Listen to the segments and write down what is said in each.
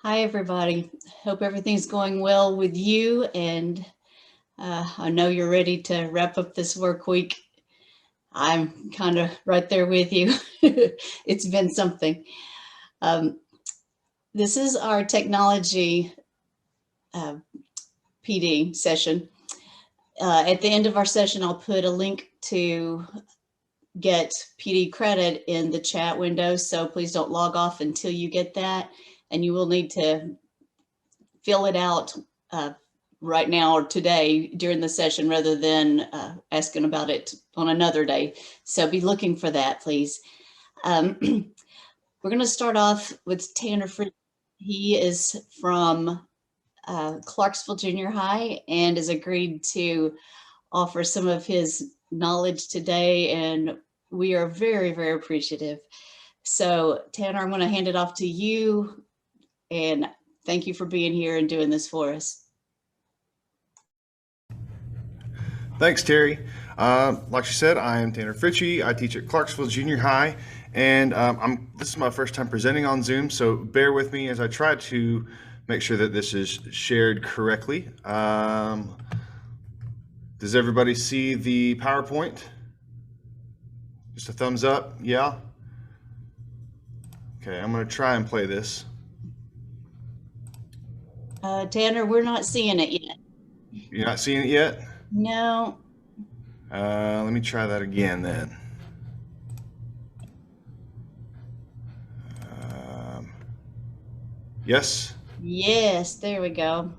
Hi, everybody. Hope everything's going well with you. And I know you're ready to wrap up this work week. I'm kind of right there with you. It's been something. Um, this is our technology uh, PD session. At the end of our session, I'll put a link to get PD credit in the chat window. So please don't log off until you get that. And you will need to fill it out right now or today during the session rather than asking about it on another day. So be looking for that, please. We're going to start off with Tanner Fritz. He is from Clarksville Junior High and has agreed to offer some of his knowledge today, and we are very, very appreciative. So Tanner, I'm going to hand it off to you, and thank you for being here and doing this for us. Thanks, Terry. Like you said, I am Tanner Fritchie. I teach at Clarksville Junior High, and this is my first time presenting on Zoom, so bear with me as I try to make sure that this is shared correctly. Does everybody see the PowerPoint? Just a thumbs up, yeah? Okay, I'm going to try and play this. Tanner, we're not seeing it yet. You're not seeing it yet? No. Let me try that again then. Yes? Yes, there we go.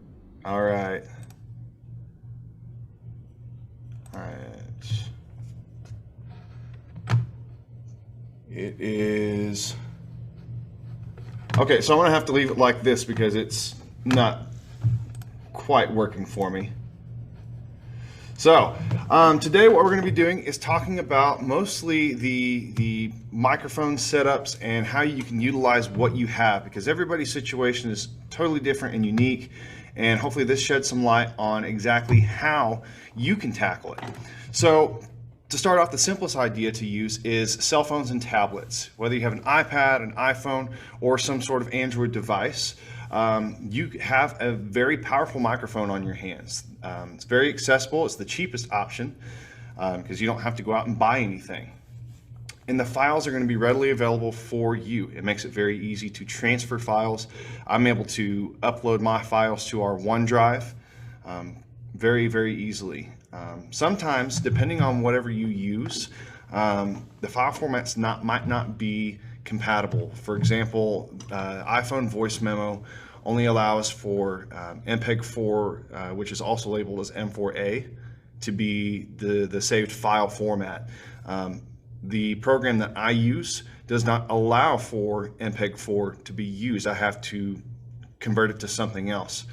All right. All right. It is. Okay, so I'm going to have to leave it like this because it's not quite working for me. So today what we're going to be doing is talking about mostly the microphone setups and how you can utilize what you have, because everybody's situation is totally different and unique, and hopefully this sheds some light on exactly how you can tackle it. So to start off, the simplest idea to use is cell phones and tablets. Whether you have an iPad, an iPhone, or some sort of Android device, you have a very powerful microphone on your hands. It's very accessible. It's the cheapest option because you don't have to go out and buy anything. And the files are going to be readily available for you. It makes it very easy to transfer files. I'm able to upload my files to our OneDrive very, very easily. Sometimes, depending on whatever you use, the file formats might not be compatible. For example, iPhone voice memo only allows for MPEG-4, which is also labeled as M4A, to be the saved file format. The program that I use does not allow for MPEG-4 to be used. I have to convert it to something else.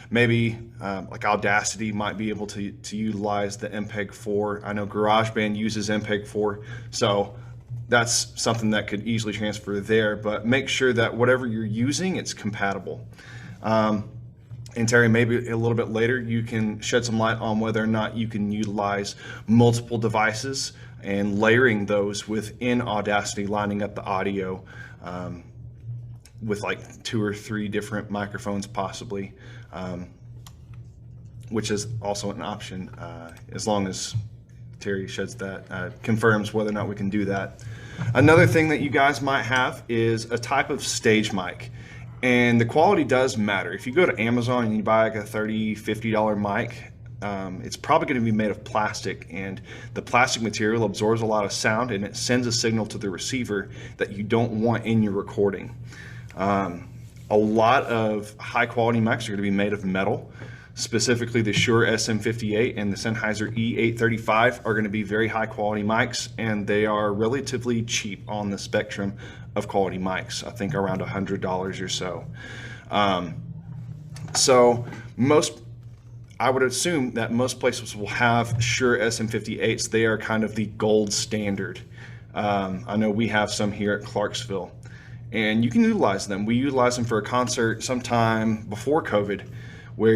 Maybe like Audacity might be able to utilize the MPEG-4. I know GarageBand uses MPEG-4, so that's something that could easily transfer there, but make sure that whatever you're using, it's compatible. And Terry, maybe a little bit later, you can shed some light on whether or not you can utilize multiple devices and layering those within Audacity, lining up the audio with like 2 or 3 different microphones possibly, which is also an option as long as Terry sheds that, confirms whether or not we can do that. Another thing that you guys might have is a type of stage mic, and the quality does matter. If you go to Amazon and you buy like a $30, $50 mic, it's probably going to be made of plastic, and the plastic material absorbs a lot of sound and it sends a signal to the receiver that you don't want in your recording. A lot of high quality mics are going to be made of metal. Specifically, the Shure SM58 and the Sennheiser E835 are going to be very high quality mics, and they are relatively cheap on the spectrum of quality mics. I think around $100 or so. I would assume that most places will have Shure SM58s. They are kind of the gold standard. I know we have some here at Clarksville, and you can utilize them. We utilized them for a concert sometime before COVID, where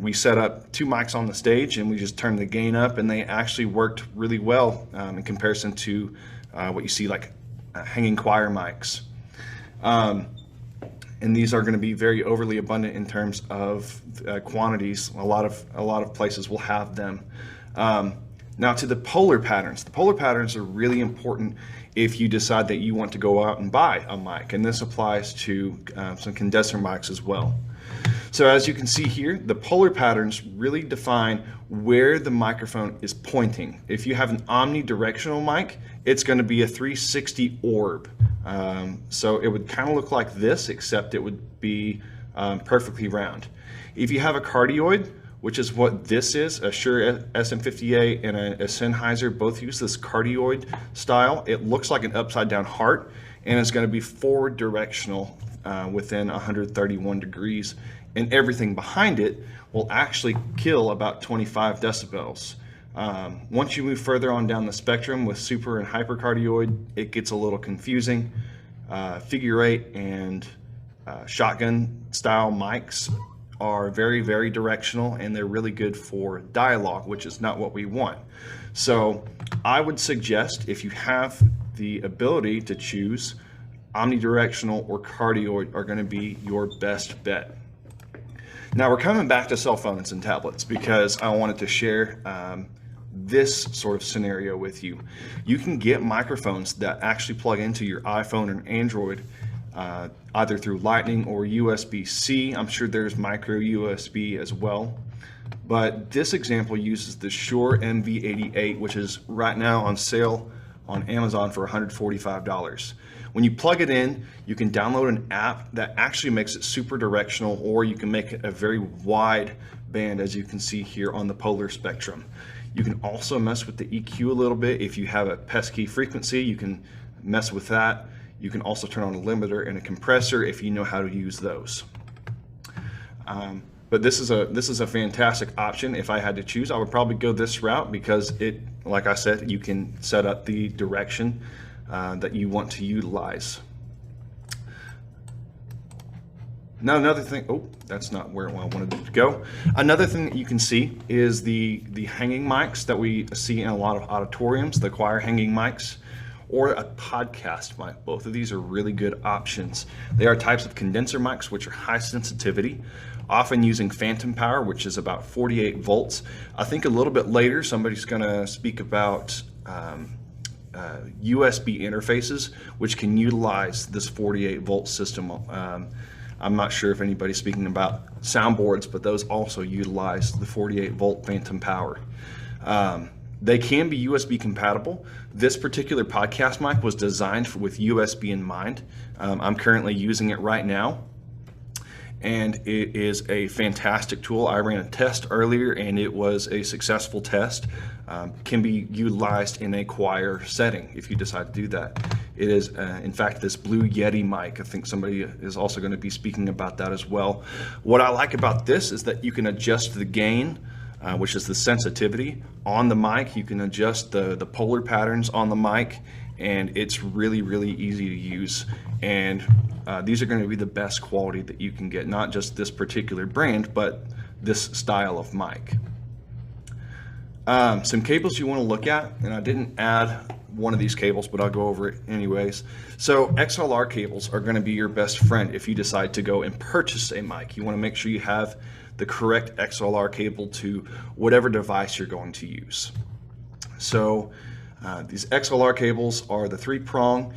we set up 2 mics on the stage and we just turned the gain up, and they actually worked really well in comparison to what you see like hanging choir mics. and these are going to be very overly abundant in terms of quantities. A lot of places will have them. Now to the polar patterns. The polar patterns are really important if you decide that you want to go out and buy a mic, and this applies to some condenser mics as well. So as you can see here, the polar patterns really define where the microphone is pointing. If you have an omnidirectional mic, it's going to be a 360 orb. So it would kind of look like this, except it would be perfectly round. If you have a cardioid, which is what this is, a Shure SM50A and a Sennheiser both use this cardioid style. It looks like an upside down heart, and it's going to be forward directional within 131 degrees, and everything behind it will actually kill about 25 decibels. Once you move further on down the spectrum with super and hypercardioid, it gets a little confusing. Figure 8 and shotgun style mics are very, very directional, and they're really good for dialogue, which is not what we want. So I would suggest, if you have the ability to choose, omnidirectional or cardioid are going to be your best bet. Now we're coming back to cell phones and tablets because I wanted to share this sort of scenario with you. You can get microphones that actually plug into your iPhone and Android either through Lightning or USB-C. I'm sure there's micro USB as well. But this example uses the Shure MV88, which is right now on sale on Amazon for $145. When you plug it in, you can download an app that actually makes it super directional, or you can make it a very wide band, as you can see here on the polar spectrum. You can also mess with the EQ a little bit. If you have a pesky frequency, you can mess with that. You can also turn on a limiter and a compressor if you know how to use those. But this is a fantastic option. If I had to choose, I would probably go this route because it, like I said, you can set up the direction that you want to utilize. Now another thing, oh, that's not where I wanted it to go. Another thing that you can see is the hanging mics that we see in a lot of auditoriums, the choir hanging mics, or a podcast mic. Both of these are really good options. They are types of condenser mics which are high sensitivity, often using phantom power, which is about 48 volts. I think a little bit later somebody's gonna speak about USB interfaces, which can utilize this 48 volt system. I'm not sure if anybody's speaking about soundboards, but those also utilize the 48 volt phantom power. They can be USB compatible. This particular podcast mic was designed with USB in mind. I'm currently using it right now, and it is a fantastic tool. I ran a test earlier, and it was a successful test. Can be utilized in a choir setting if you decide to do that. It is, in fact, this Blue Yeti mic. I think somebody is also going to be speaking about that as well. What I like about this is that you can adjust the gain, which is the sensitivity on the mic. You can adjust the polar patterns on the mic, and it's really, really easy to use. And these are going to be the best quality that you can get, not just this particular brand, but this style of mic. Some cables you want to look at, and I didn't add one of these cables, but I'll go over it anyways. So XLR cables are going to be your best friend if you decide to go and purchase a mic. You want to make sure you have the correct XLR cable to whatever device you're going to use. So these XLR cables are the 3-prong.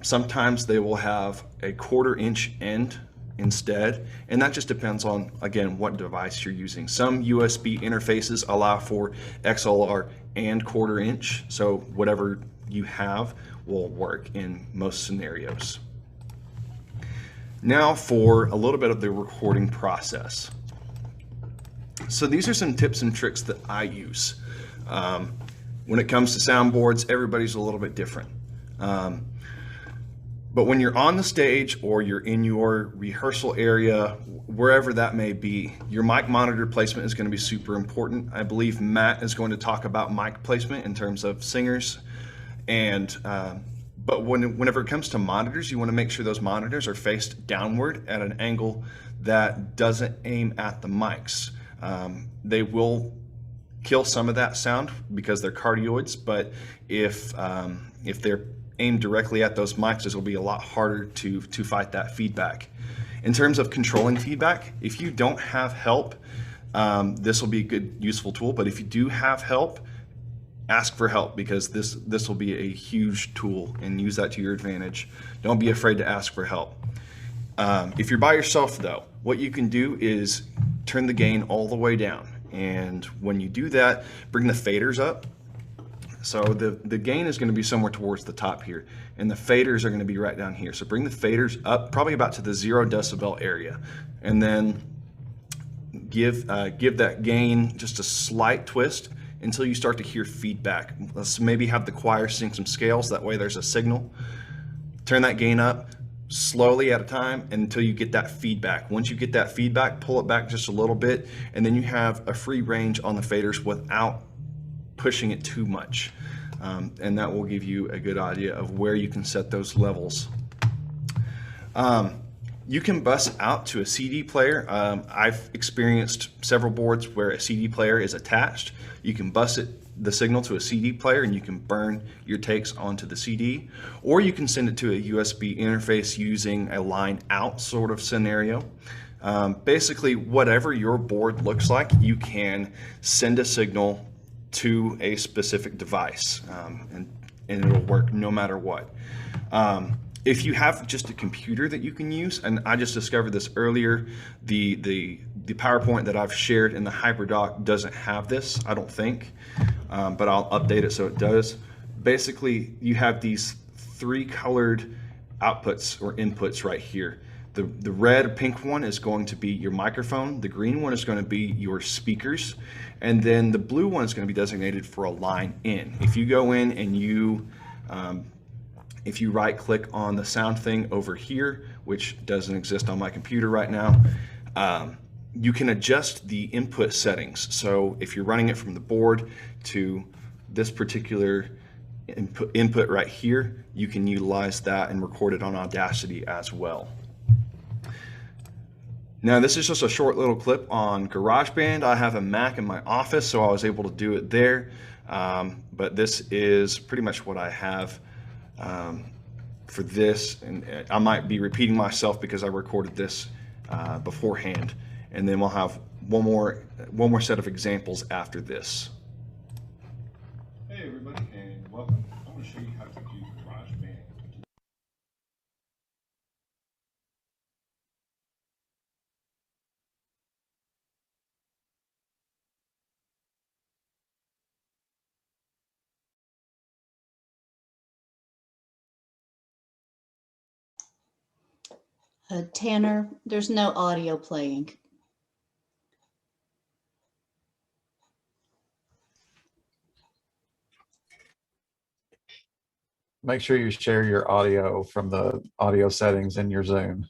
Sometimes they will have a 1/4 inch end instead, and that just depends on, again, what device you're using. Some USB interfaces allow for XLR and 1/4 inch, so whatever you have will work in most scenarios. Now for a little bit of the recording process. So these are some tips and tricks that I use. When it comes to soundboards, everybody's a little bit different. But when you're on the stage or you're in your rehearsal area, wherever that may be, your mic monitor placement is going to be super important. I believe Matt is going to talk about mic placement in terms of singers. And but whenever it comes to monitors, you want to make sure those monitors are faced downward at an angle that doesn't aim at the mics. They will kill some of that sound because they're cardioids, but if they're aimed directly at those mics, it'll be a lot harder to fight that feedback. In terms of controlling feedback, if you don't have help, this will be a good, useful tool. But if you do have help, ask for help, because this will be a huge tool, and use that to your advantage. Don't be afraid to ask for help. If you're by yourself though, what you can do is turn the gain all the way down. And when you do that, bring the faders up. So the gain is going to be somewhere towards the top here, and the faders are going to be right down here. So bring the faders up probably about to the 0 decibel area, and then give that gain just a slight twist until you start to hear feedback. Let's maybe have the choir sing some scales, that way there's a signal. Turn that gain up slowly at a time until you get that feedback. Once you get that feedback, pull it back just a little bit, and then you have a free range on the faders without pushing it too much. And that will give you a good idea of where you can set those levels. You can bus out to a CD player. I've experienced several boards where a CD player is attached. You can bus the signal to a CD player, and you can burn your takes onto the CD, or you can send it to a USB interface using a line out sort of scenario. Basically, whatever your board looks like, you can send a signal to a specific device, and it'll work no matter what. If you have just a computer that you can use, and I just discovered this earlier, the PowerPoint that I've shared in the HyperDoc doesn't have this, I don't think, but I'll update it so it does. Basically, you have these 3 colored outputs or inputs right here. The red pink one is going to be your microphone, the green one is going to be your speakers, and then the blue one is going to be designated for a line in. If you go in and if you right click on the sound thing over here, which doesn't exist on my computer right now, you can adjust the input settings. So if you're running it from the board to this particular input right here, you can utilize that and record it on Audacity as well. Now, this is just a short little clip on GarageBand. I have a Mac in my office, so I was able to do it there. But this is pretty much what I have for this. And I might be repeating myself because I recorded this beforehand. And then we'll have one more set of examples after this. Hey everybody, and welcome. I'm going to show you how to use GarageBand. Tanner, there's no audio playing. Make sure you share your audio from the audio settings in your Zoom.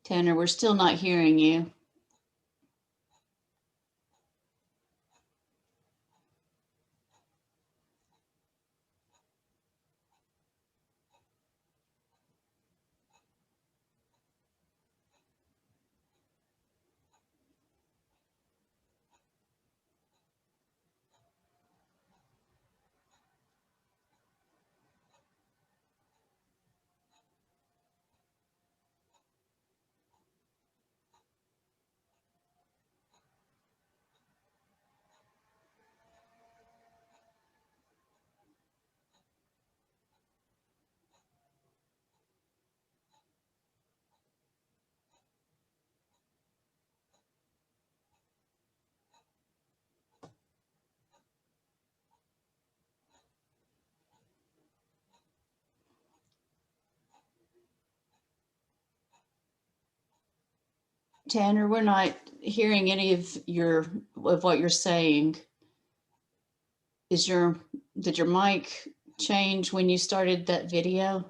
Tanner, we're still not hearing you. Tanner, we're not hearing any of what you're saying. Did your mic change when you started that video?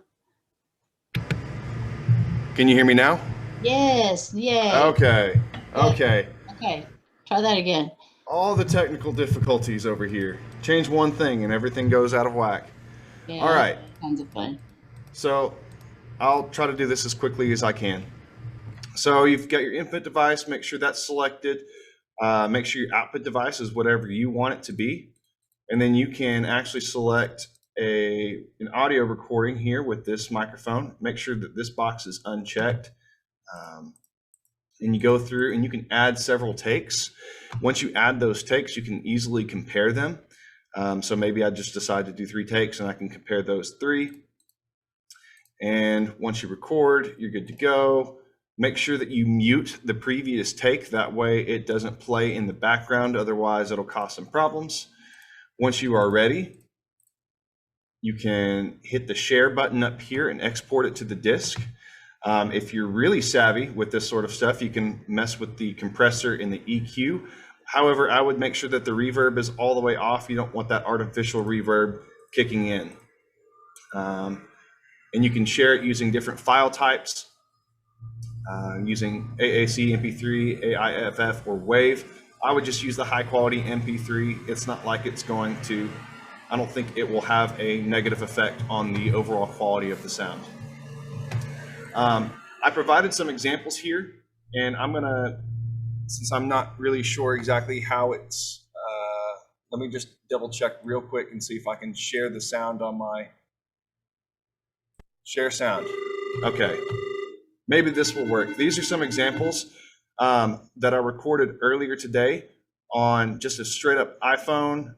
Can you hear me now? Yes, yay. Okay. Yep. Okay. Okay, try that again. All the technical difficulties over here. Change one thing and everything goes out of whack. All Yeah, right. that's kinds of fun. So I'll try to do this as quickly as I can. So you've got your input device, make sure that's selected. Make sure your output device is whatever you want it to be. And then you can actually select an audio recording here with this microphone. Make sure that this box is unchecked. And you go through and you can add several takes. Once you add those takes, you can easily compare them. So maybe I just decide to do 3 takes and I can compare those 3. And once you record, you're good to go. Make sure that you mute the previous take. That way it doesn't play in the background. Otherwise, it'll cause some problems. Once you are ready, you can hit the share button up here and export it to the disk. If you're really savvy with this sort of stuff, you can mess with the compressor and the EQ. However, I would make sure that the reverb is all the way off. You don't want that artificial reverb kicking in. And you can share it using different file types, using AAC, MP3, AIFF, or WAV. I would just use the high quality MP3. It's not like it's going to, I don't think it will have a negative effect on the overall quality of the sound. I provided some examples here, and I'm gonna, since I'm not really sure exactly how it's, let me just double check real quick and see if I can share the sound on my share sound. Okay, maybe this will work. These are some examples that I recorded earlier today on just a straight up iPhone,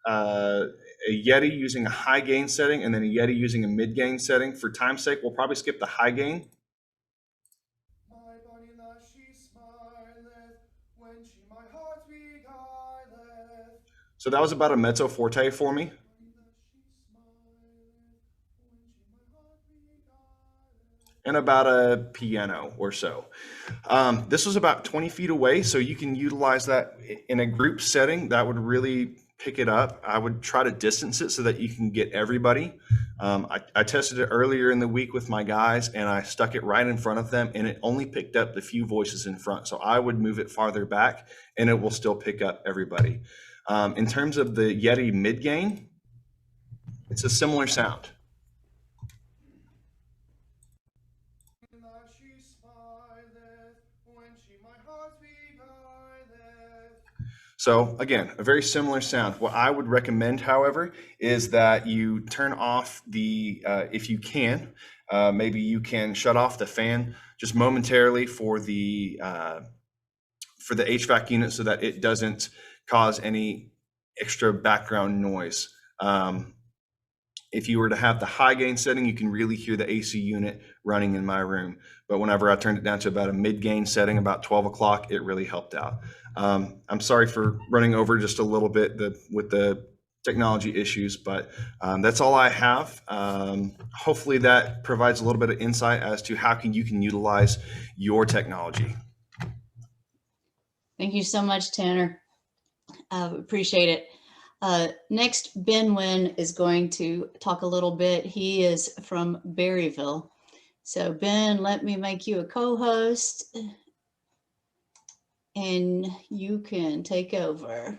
a Yeti using a high gain setting, and then a Yeti using a mid gain setting. For time's sake, we'll probably skip the high gain. So that was about a mezzo forte for me. And about a piano or so. This was about 20 feet away, so you can utilize that in a group setting. That would really pick it up. I would try to distance it so that you can get everybody. I tested it earlier in the week with my guys, and I stuck it right in front of them, and it only picked up the few voices in front. So I would move it farther back, and it will still pick up everybody. In terms of the Yeti mid gain, it's a similar sound. So again, a very similar sound. What I would recommend, however, is that you turn off the, if you can, maybe you can shut off the fan just momentarily for the HVAC unit so that it doesn't cause any extra background noise. If you were to have the high gain setting, you can really hear the AC unit running in my room. But whenever I turned it down to about a mid gain setting, about 12 o'clock, it really helped out. I'm sorry for running over just a little bit with the technology issues, but that's all I have. Hopefully that provides a little bit of insight as to how you can utilize your technology. Thank you so much, Tanner. Appreciate it. Next, Ben Wynn is going to talk a little bit. He is from Berryville. So Ben, let me make you a co-host and you can take over.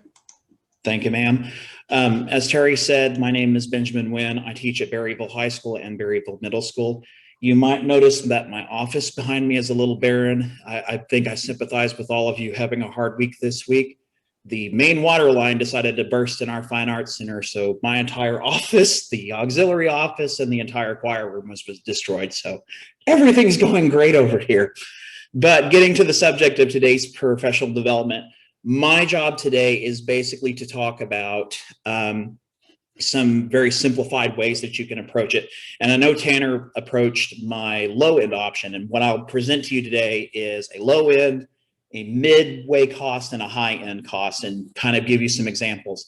Thank you, ma'am. As Terry said, my name is Benjamin Wynn. I teach at Berryville High School and Berryville Middle School. You might notice that my office behind me is a little barren. I think I sympathize with all of you having a hard week this week. The main water line decided to burst in our Fine Arts Center, so my entire office, the auxiliary office, and the entire choir room was destroyed. So everything's going great over here. But getting to the subject of today's professional development, my job today is basically to talk about some very simplified ways that you can approach it. And I know Tanner approached my low end option, and what I'll present to you today is a low end, a midway cost, and a high end cost, and kind of give you some examples.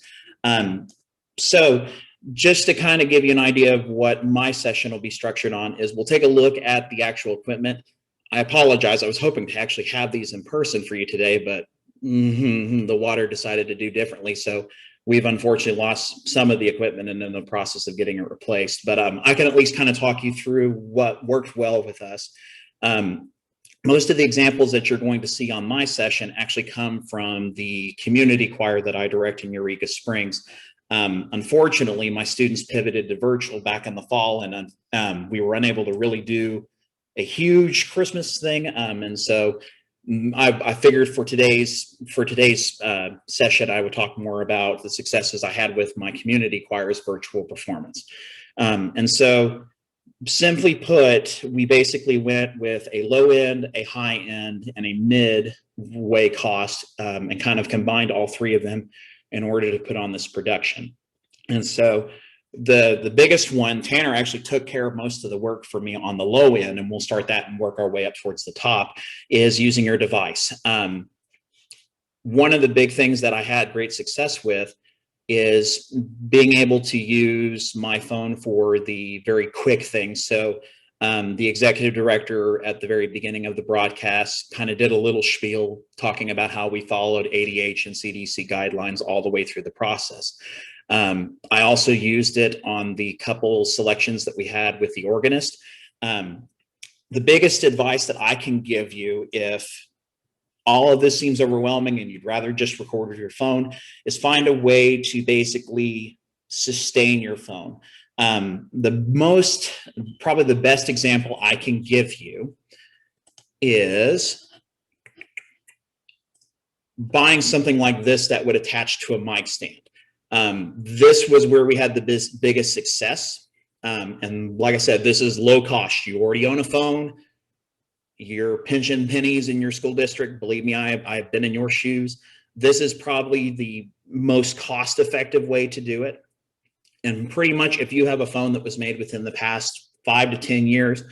So just to kind of give you an idea of what my session will be structured on is we'll take a look at the actual equipment. I apologize. I was hoping to actually have these in person for you today, but the water decided to do differently. So we've unfortunately lost some of the equipment and in the process of getting it replaced. But I can at least kind of talk you through what worked well with us. Most of the examples that you're going to see on my session actually come from the community choir that I direct in Eureka Springs. Unfortunately, my students pivoted to virtual back in the fall, and we were unable to really do a huge Christmas thing. And so I figured for today's session, I would talk more about the successes I had with my community choir's virtual performance. And so simply put, we basically went with a low end, a high end, and a midway cost, and kind of combined all three of them in order to put on this production. And so the biggest one, Tanner actually took care of most of the work for me on the low end, and we'll start that and work our way up towards the top, is using your device. One of the big things that I had great success with is being able to use my phone for the very quick things. So the executive director at the very beginning of the broadcast kind of did a little spiel talking about how we followed ADH and CDC guidelines all the way through the process. I also used it on the couple selections that we had with the organist. The biggest advice that I can give you, if all of this seems overwhelming and you'd rather just record with your phone, is find a way to basically sustain your phone. Probably the best example I can give you is buying something like this that would attach to a mic stand. This was where we had the biggest success. And like I said, this is low cost. You already own a phone. You're pinching pennies in your school district. Believe me, I've been in your shoes. This is probably the most cost-effective way to do it. And pretty much if you have a phone that was made within the past 5 to 10 years,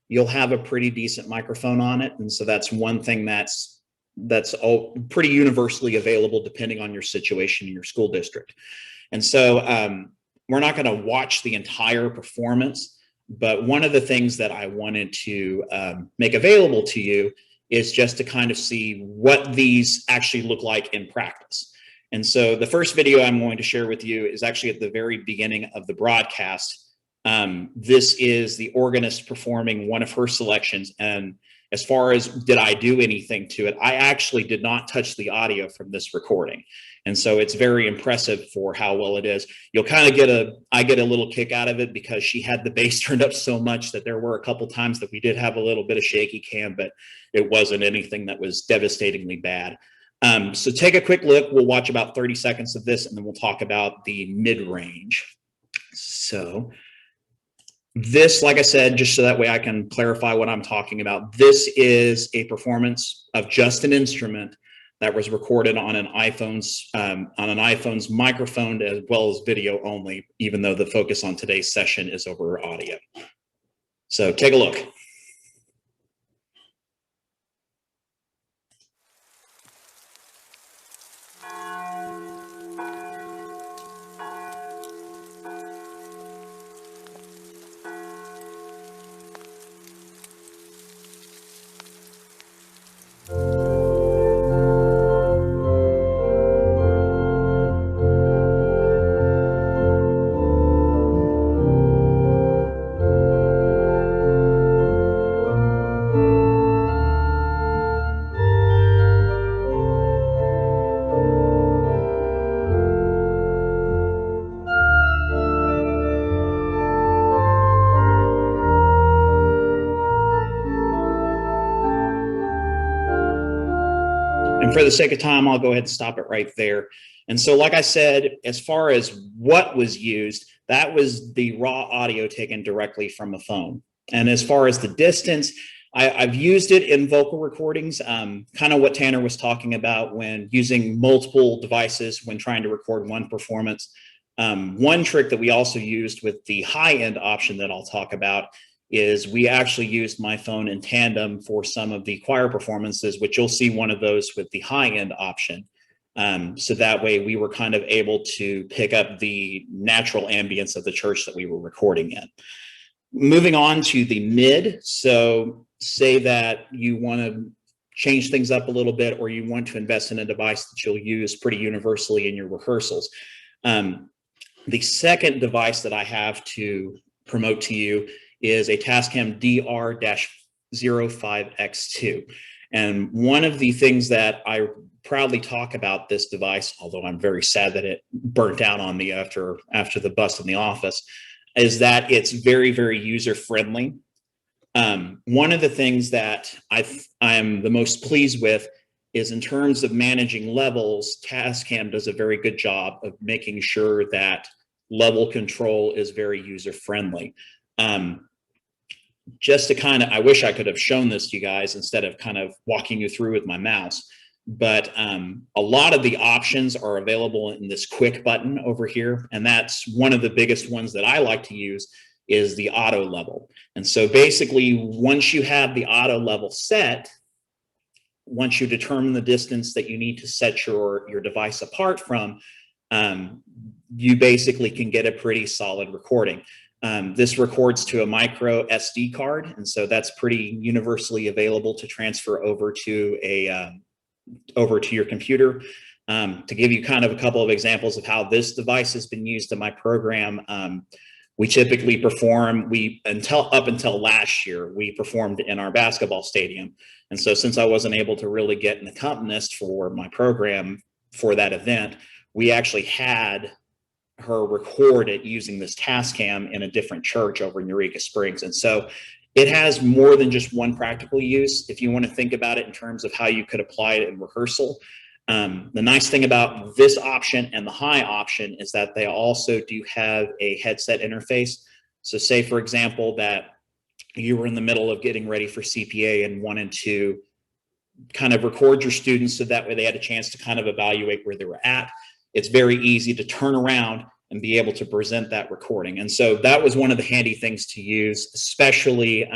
you'll have a pretty decent microphone on it. And so that's one thing that's all pretty universally available depending on your situation in your school district. And so we're not going to watch the entire performance, but one of the things that I wanted to make available to you is just to kind of see what these actually look like in practice. And so the first video I'm going to share with you is actually at the very beginning of the broadcast. This is the organist performing one of her selections. And as far as did I do anything to it, I actually did not touch the audio from this recording. And so it's very impressive for how well it is. You'll kind of I get a little kick out of it because she had the bass turned up so much that there were a couple times that we did have a little bit of shaky cam, but it wasn't anything that was devastatingly bad. So take a quick look. We'll watch about 30 seconds of this and then we'll talk about the mid-range. So this, like I said, just so that way I can clarify what I'm talking about, this is a performance of just an instrument that was recorded on an iPhone's microphone as well as video only, even though the focus on today's session is over audio. So take a look. And for the sake of time, I'll go ahead and stop it right there. And so, like I said, as far as what was used, that was the raw audio taken directly from a phone. And as far as the distance, I've used it in vocal recordings, kind of what Tanner was talking about when using multiple devices when trying to record one performance. One trick that we also used with the high-end option that I'll talk about is we actually used my phone in tandem for some of the choir performances, which you'll see one of those with the high-end option. So that way we were kind of able to pick up the natural ambience of the church that we were recording in. Moving on to the mid. So say that you want to change things up a little bit, or you want to invest in a device that you'll use pretty universally in your rehearsals. The second device that I have to promote to you is a Tascam DR-05X2. And one of the things that I proudly talk about this device, although I'm very sad that it burnt out on me after the bust in the office, is that it's very, very user-friendly. One of the things that I'm the most pleased with is in terms of managing levels, Tascam does a very good job of making sure that level control is very user-friendly. Just to kind of, I wish I could have shown this to you guys instead of kind of walking you through with my mouse, but a lot of the options are available in this quick button over here. And that's one of the biggest ones that I like to use is the auto level. And so basically, once you have the auto level set, once you determine the distance that you need to set your device apart from, you basically can get a pretty solid recording. This records to a micro SD card, and so that's pretty universally available to transfer over to your computer. To give you kind of a couple of examples of how this device has been used in my program, we typically perform, up until last year, we performed in our basketball stadium. And so since I wasn't able to really get an accompanist for my program for that event, we actually had her record it using this Tascam in a different church over in Eureka Springs. And so it has more than just one practical use. If you want to think about it in terms of how you could apply it in rehearsal, the nice thing about this option and the high option is that they also do have a headset interface. So say, for example, that you were in the middle of getting ready for CPA and wanted to kind of record your students so that way they had a chance to kind of evaluate where they were at. It's very easy to turn around and be able to present that recording. And so that was one of the handy things to use, especially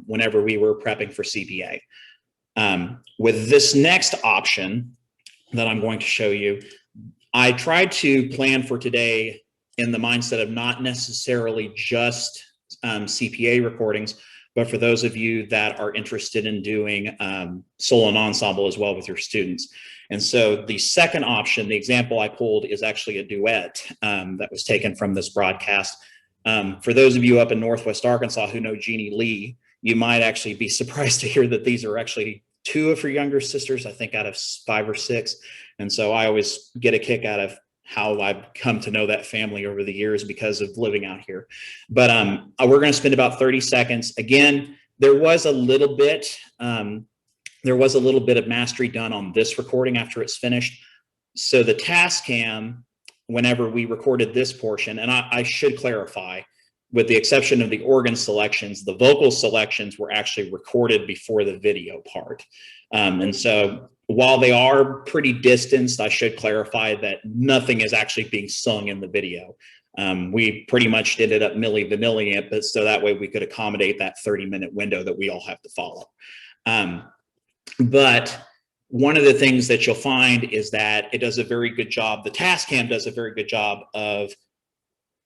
whenever we were prepping for CPA. With this next option that I'm going to show you, I tried to plan for today in the mindset of not necessarily just CPA recordings, but for those of you that are interested in doing solo and ensemble as well with your students. And so the second option, the example I pulled, is actually a duet that was taken from this broadcast. For those of you up in Northwest Arkansas who know Jeannie Lee, you might actually be surprised to hear that these are actually two of her younger sisters, I think out of 5 or 6. And so I always get a kick out of how I've come to know that family over the years because of living out here. But we're going to spend about 30 seconds. Again, there was a little bit of mastery done on this recording after it's finished. So the Tascam, whenever we recorded this portion, and I should clarify, with the exception of the organ selections, the vocal selections were actually recorded before the video part. And so while they are pretty distanced, I should clarify that nothing is actually being sung in the video. We pretty much ended up milli-vanilling it, but so that way we could accommodate that 30-minute window that we all have to follow. But one of the things that you'll find is that it does a very good job, the Tascam does a very good job of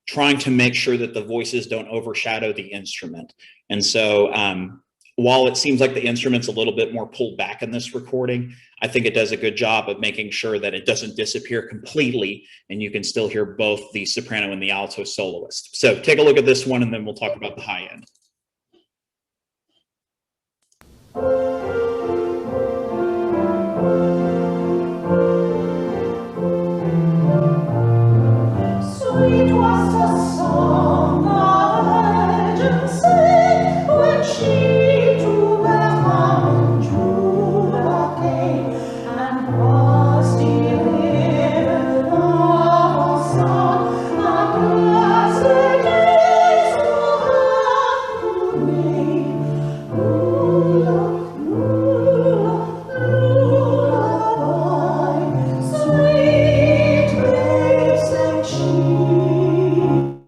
trying to make sure that the voices don't overshadow the instrument. And so while it seems like the instrument's a little bit more pulled back in this recording, I think it does a good job of making sure that it doesn't disappear completely and you can still hear both the soprano and the alto soloist. So take a look at this one and then we'll talk about the high end. Sweet was the song of virgin sang when she to Bethlehem Judah came, and was delivered of a son, the blessed days who have made. Lullaby, sweet babe, sang she.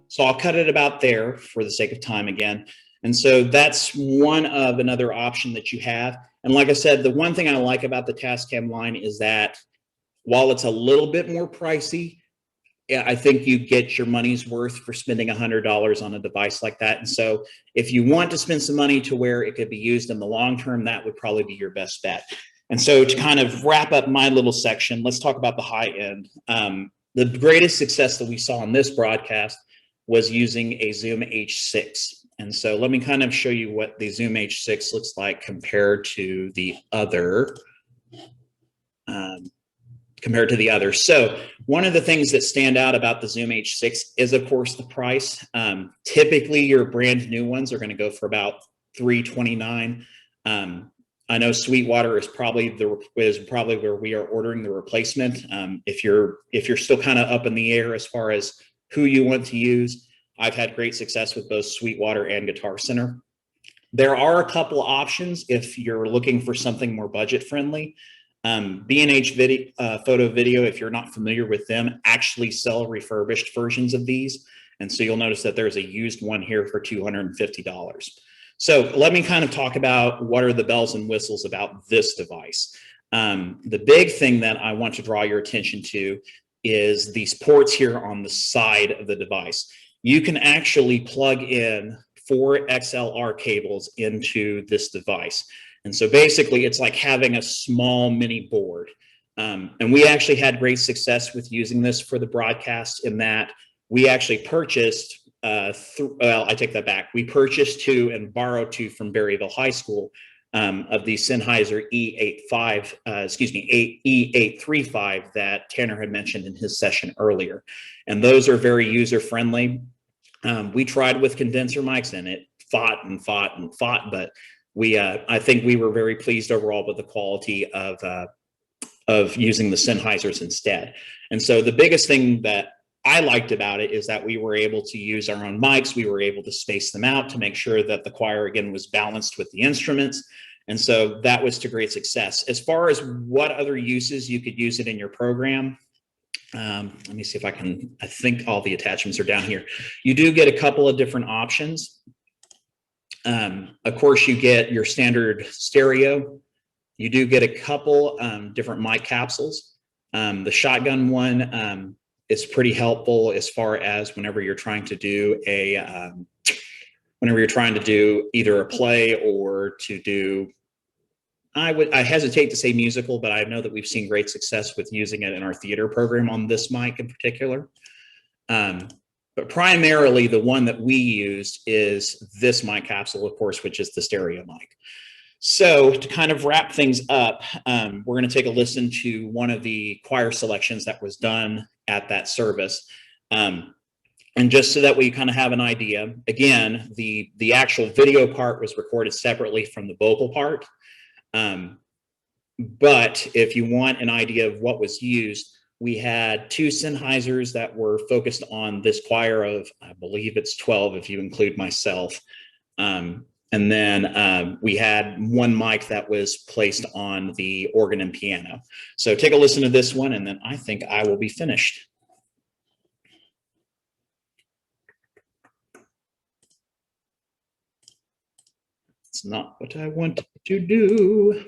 So I'll cut it about there for the sake of time again. And so that's one of another option that you have. And like I said, the one thing I like about the Tascam line is that while it's a little bit more pricey, yeah, I think you get your money's worth for spending $100 on a device like that. And so if you want to spend some money to where it could be used in the long term, that would probably be your best bet. And so to kind of wrap up my little section, let's talk about the high end. The greatest success that we saw in this broadcast was using a Zoom H6. And so let me kind of show you what the Zoom H6 looks like compared to the other. So one of the things that stand out about the Zoom H6 is, of course, the price. Typically, your brand new ones are going to go for about $329. I know Sweetwater is probably where we are ordering the replacement. If you're still kind of up in the air as far as who you want to use, I've had great success with both Sweetwater and Guitar Center. There are a couple options if you're looking for something more budget friendly. B&H Photo Video, if you're not familiar with them, actually sell refurbished versions of these. And so you'll notice that there's a used one here for $250. So let me kind of talk about what are the bells and whistles about this device. The big thing that I want to draw your attention to is these ports here on the side of the device. You can actually plug in 4 XLR cables into this device. And so basically it's like having a small mini board. And we actually had great success with using this for the broadcast in that we actually purchased, well, I take that back. We purchased 2 and borrowed 2 from Berryville High School of the Sennheiser E835 that Tanner had mentioned in his session earlier. And those are very user friendly. We tried with condenser mics and it fought, but I think we were very pleased overall with the quality of using the Sennheisers instead. And so the biggest thing that I liked about it is that we were able to use our own mics. We were able to space them out to make sure that the choir again was balanced with the instruments. And so that was to great success. As far as what other uses you could use it in your program, let me see if I think all the attachments are down here. You do get a couple of different options. Of course, you get your standard stereo. You do get a couple different mic capsules. The shotgun one is pretty helpful as far as whenever you're trying to do either a play or to do, I hesitate to say musical, but I know that we've seen great success with using it in our theater program on this mic in particular. But primarily the one that we used is this mic capsule, of course, which is the stereo mic. So to kind of wrap things up, we're going to take a listen to one of the choir selections that was done at that service. And just so that we kind of have an idea, again, the actual video part was recorded separately from the vocal part. But if you want an idea of what was used, we had 2 Sennheisers that were focused on this choir of, I believe it's 12 if you include myself. And then we had 1 mic that was placed on the organ and piano. So take a listen to this one, and then I think I will be finished. It's not what I wanted to do.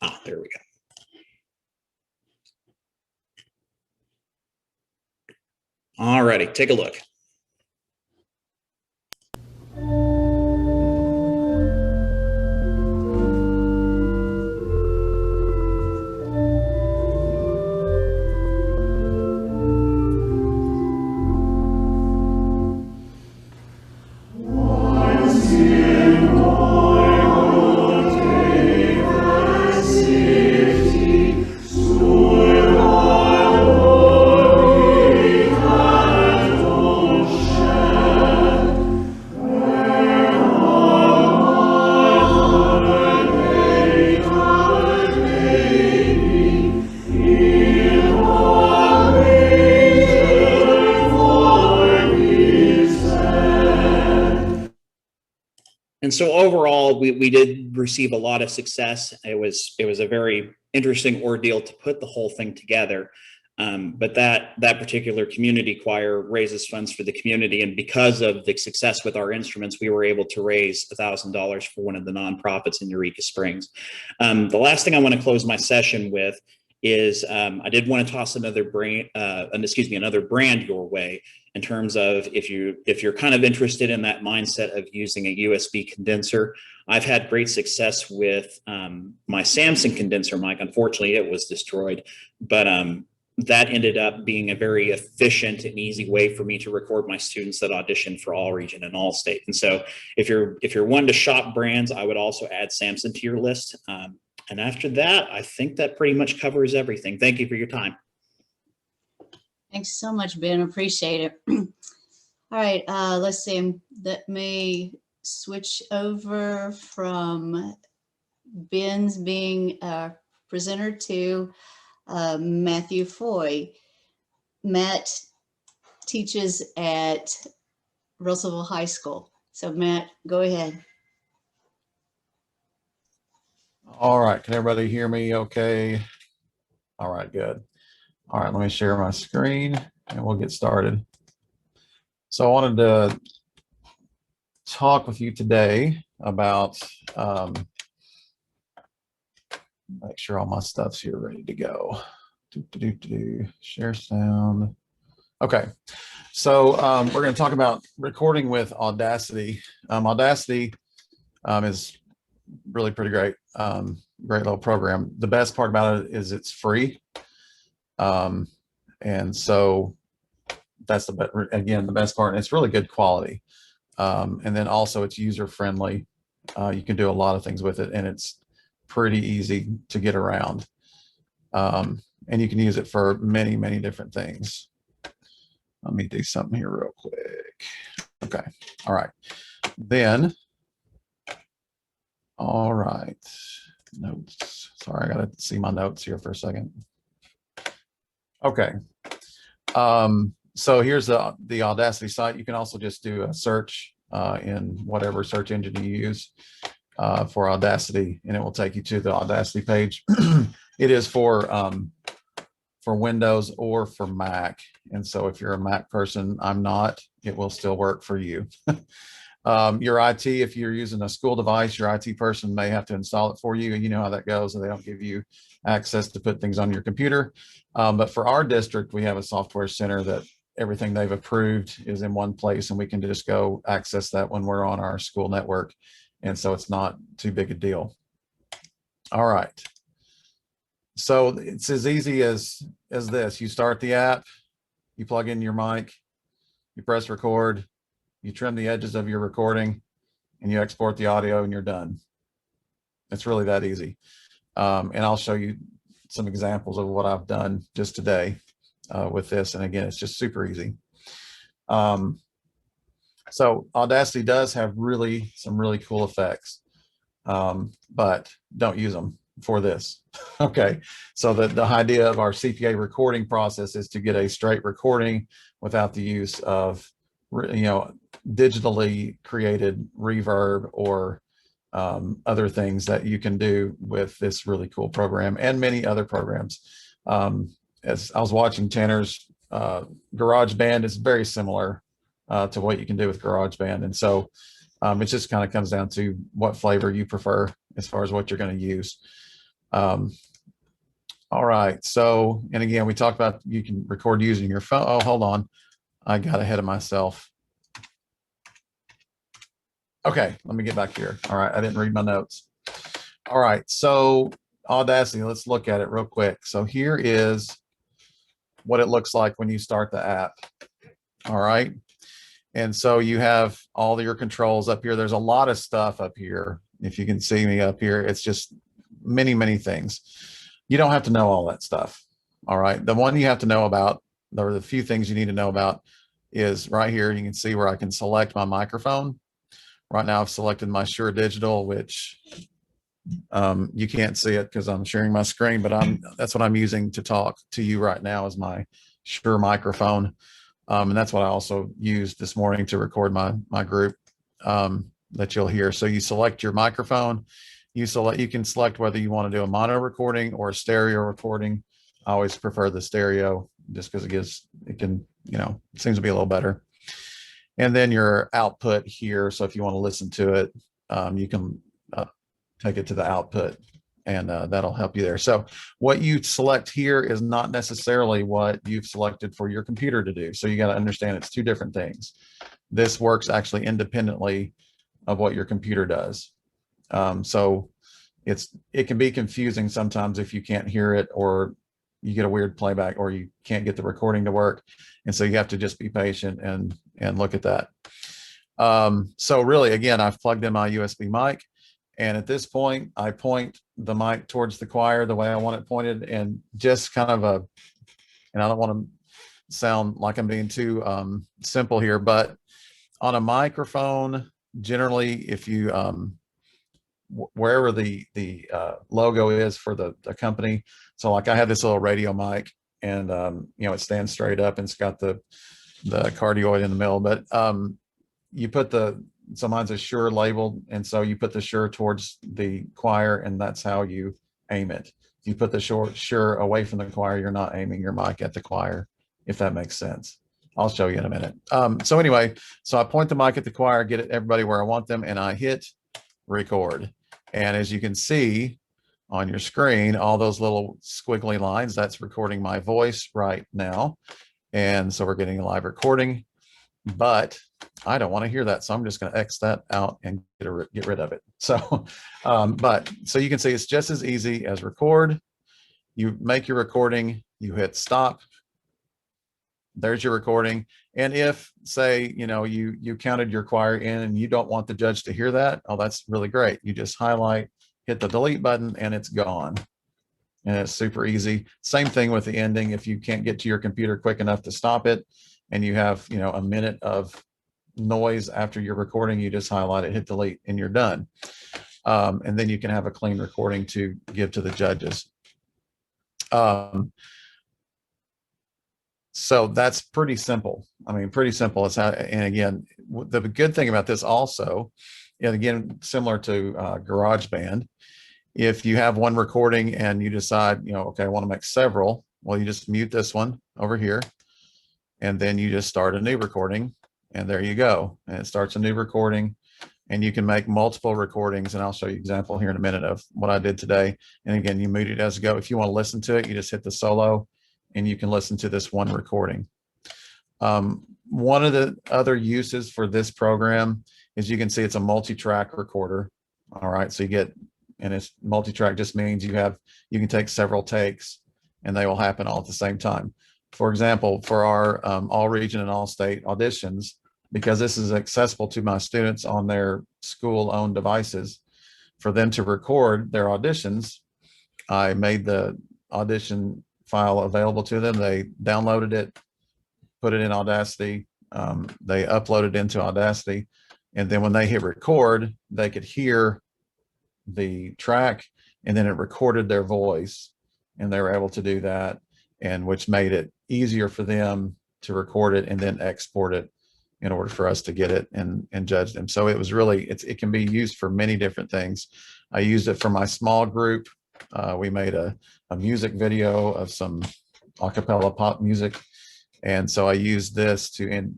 Ah, there we go. All righty, take a look. And so overall, we did receive a lot of success. It was a very interesting ordeal to put the whole thing together. But that particular community choir raises funds for the community. And because of the success with our instruments, we were able to raise $1,000 for one of the nonprofits in Eureka Springs. The last thing I want to close my session with is I did want to toss another another brand your way in terms of if you're kind of interested in that mindset of using a USB condenser. I've had great success with my Samsung condenser mic. Unfortunately, it was destroyed, but that ended up being a very efficient and easy way for me to record my students that audition for All Region and All State. And so if you're one to shop brands, I would also add Samsung to your list. And after that, I think that pretty much covers everything. Thank you for your time. Thanks so much, Ben. Appreciate it. All right, let's see. Let me switch over from Ben's being a presenter to Matthew Foy. Matt teaches at Russellville High School. So Matt, go ahead. All right, can everybody hear me okay? All right, good. All right, let me share my screen and we'll get started. So I wanted to talk with you today about, make sure all my stuff's here ready to go. Share sound. Okay, so we're going to talk about recording with Audacity. Audacity is really pretty great, great little program. The best part about it is it's free. And so that's the best part, and it's really good quality. And then also it's user friendly. You can do a lot of things with it, and it's pretty easy to get around. And you can use it for many, many different things. Let me do something here real quick. Okay. All right. Then, all right. Notes. Sorry, I got to see my notes here for a second. Okay. So here's the Audacity site. You can also just do a search in whatever search engine you use for Audacity, and it will take you to the Audacity page. It is for Windows or for Mac. And so if you're a Mac person, I'm not, it will still work for you. Your IT, if you're using a school device, your IT person may have to install it for you, and you know how that goes, and they don't give you access to put things on your computer. But for our district, we have a software center that everything they've approved is in one place, and we can just go access that when we're on our school network. And so it's not too big a deal. All right. So it's as easy as this. You start the app, you plug in your mic, you press record, you trim the edges of your recording, and you export the audio, and you're done. It's really that easy. And I'll show you some examples of what I've done just today with this. And again, it's just super easy. So Audacity does have some really cool effects, but don't use them for this. Okay, so the idea of our CPA recording process is to get a straight recording without the use of, digitally created reverb or other things that you can do with this really cool program and many other programs. As I was watching Tanner's GarageBand, is very similar to what you can do with GarageBand. And so it just kind of comes down to what flavor you prefer as far as what you're going to use. All right. So, and again, we talked about you can record using your phone. Oh, hold on. I got ahead of myself. Okay, let me get back here. All right, I didn't read my notes. All right, so Audacity, let's look at it real quick. So here is what it looks like when you start the app. All right, and so you have all your controls up here. There's a lot of stuff up here. If you can see me up here, it's just many, many things. You don't have to know all that stuff. All right, the one you have to know about, or the few things you need to know about, is right here. You can see where I can select my microphone. Right now I've selected my Shure Digital, which you can't see it because I'm sharing my screen, but that's what I'm using to talk to you right now, is my Shure microphone. And that's what I also used this morning to record my group that you'll hear. So you select your microphone. You can select whether you want to do a mono recording or a stereo recording. I always prefer the stereo just because it seems to be a little better. And then your output here. So if you want to listen to it, you can take it to the output and that'll help you there. So what you select here is not necessarily what you've selected for your computer to do. So you got to understand it's two different things. This works actually independently of what your computer does. So it can be confusing sometimes if you can't hear it, or you get a weird playback, or you can't get the recording to work. And so you have to just be patient and look at that. So really, again, I've plugged in my USB mic, and at this point, I point the mic towards the choir the way I want it pointed, and just kind of and I don't want to sound like I'm being too simple here, but on a microphone, generally, if you wherever the logo is for the company. So like I have this little radio mic, and you know, it stands straight up and it's got the cardioid in the middle, but you put so mine's a Shure labeled, and so you put the Shure towards the choir, and that's how you aim it. If you put the Shure away from the choir, you're not aiming your mic at the choir, if that makes sense. I'll show you in a minute. So anyway, so I point the mic at the choir, get everybody where I want them, and I hit record. And as you can see on your screen, all those little squiggly lines, that's recording my voice right now. And so we're getting a live recording, but I don't want to hear that. So I'm just going to X that out and get rid of it. So, so you can see it's just as easy as record. You make your recording, you hit stop. There's your recording. And if, say, you know, you counted your choir in and you don't want the judge to hear that, oh, that's really great. You just highlight, hit the delete button, and it's gone. And it's super easy. Same thing with the ending. If you can't get to your computer quick enough to stop it, and you have, you know, a minute of noise after your recording, you just highlight it, hit delete, and you're done. And then you can have a clean recording to give to the judges. So that's pretty simple. I mean, pretty simple. It's how, and again, the good thing about this also, and again, similar to GarageBand, if you have one recording and you decide, you know, okay, I want to make several, well, you just mute this one over here, and then you just start a new recording, and there you go. And it starts a new recording, and you can make multiple recordings. And I'll show you an example here in a minute of what I did today. And again, you mute it as you go. If you want to listen to it, you just hit the solo, and you can listen to this one recording. One of the other uses for this program is, you can see it's a multi-track recorder. All right, so you get, and it's multi-track just means you can take several takes and they will happen all at the same time. For example, for our all region and all state auditions, because this is accessible to my students on their school owned devices, for them to record their auditions, I made the audition file available to them. They downloaded it, put it in Audacity. They uploaded it into Audacity. And then when they hit record, they could hear the track, and then it recorded their voice, and they were able to do that, and which made it easier for them to record it and then export it in order for us to get it and judge them. So it was really, it can be used for many different things. I used it for my small group. We made a music video of some a cappella pop music. And so I used this to